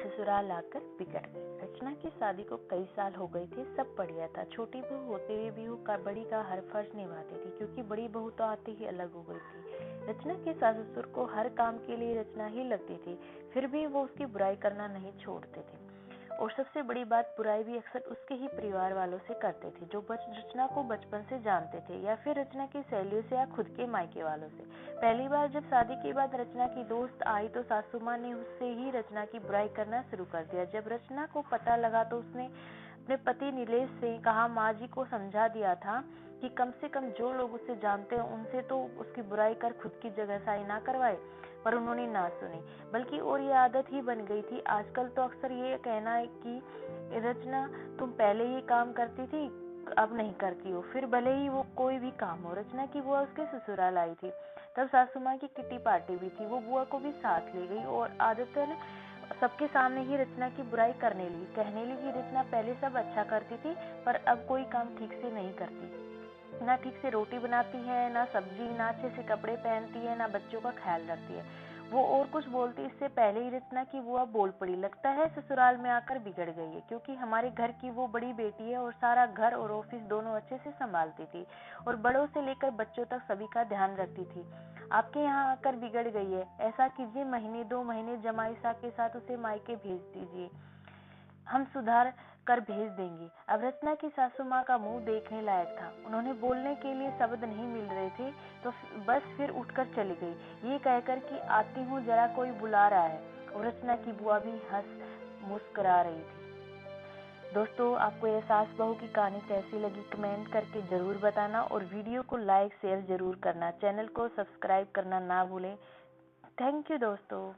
ससुराल आकर बिगड़ गई। रचना की शादी को कई साल हो गए थे, सब बढ़िया था। छोटी बहू होते हुए भी वो बड़ी का हर फर्ज निभाती थी, क्योंकि बड़ी बहू तो आते ही अलग हो गई थी। रचना के सास ससुर को हर काम के लिए रचना ही लगती थी, फिर भी वो उसकी बुराई करना नहीं छोड़ते थे। और सबसे बड़ी बात, बुराई भी अक्सर उसके ही परिवार वालों से करते थे, जो रचना को बचपन से जानते थे, या फिर रचना की सहेलियों से, या खुद के मायके वालों से। पहली बार जब शादी के बाद रचना की दोस्त आई तो सासू माँ ने उससे ही रचना की बुराई करना शुरू कर दिया। जब रचना को पता लगा तो उसने अपने पति नीलेश से कहा, माँ जी को समझा दिया था कि कम से कम जो लोग उसे जानते हैं उनसे तो उसकी बुराई कर खुद की जगहसाई ना करवाए, पर उन्होंने ना सुनी, बल्कि और ये आदत ही बन गई थी। आजकल तो अक्सर ये कहना है कि रचना तुम पहले ये काम करती थी, अब नहीं करती हो, फिर भले ही वो कोई भी काम हो। रचना की बुआ उसके ससुराल आई थी, तब सासू माँ की किट्टी पार्टी भी थी। वो बुआ को भी साथ ले गई और आदतन सबके सामने ही रचना की बुराई करने लगी, कहने लगी रचना पहले सब अच्छा करती थी, पर अब कोई काम ठीक से नहीं करती, ना ठीक से रोटी बनाती है, ना सब्जी, ना अच्छे से कपड़े पहनती है, ना बच्चों का ख्याल रखती है। वो और कुछ बोलती इससे पहले ही रचना की बुआ बोल पड़ी, लगता है ससुराल में आकर बिगड़ गई है, क्योंकि हमारे घर की वो बड़ी बेटी है और सारा घर और ऑफिस दोनों अच्छे से संभालती थी और बड़ों से लेकर बच्चों तक सभी का ध्यान रखती थी। आपके यहाँ आकर बिगड़ गई है। ऐसा कीजिए, महीने 2 महीने जमाई साहब के साथ उसे मायके भेज दीजिए, हम सुधार कर भेज देंगे। अब रचना की सासू माँ का मुंह देखने लायक था। उन्होंने बोलने के लिए शब्द नहीं मिल रहे थे तो बस फिर उठकर चली गई, ये कहकर कि आती हूँ, जरा कोई बुला रहा है। और रचना की बुआ भी हंस मुस्कुरा रही थी। दोस्तों, आपको यह सास बहू की कहानी कैसी लगी कमेंट करके जरूर बताना, और वीडियो को लाइक शेयर जरूर करना, चैनल को सब्सक्राइब करना ना भूलें। थैंक यू दोस्तों।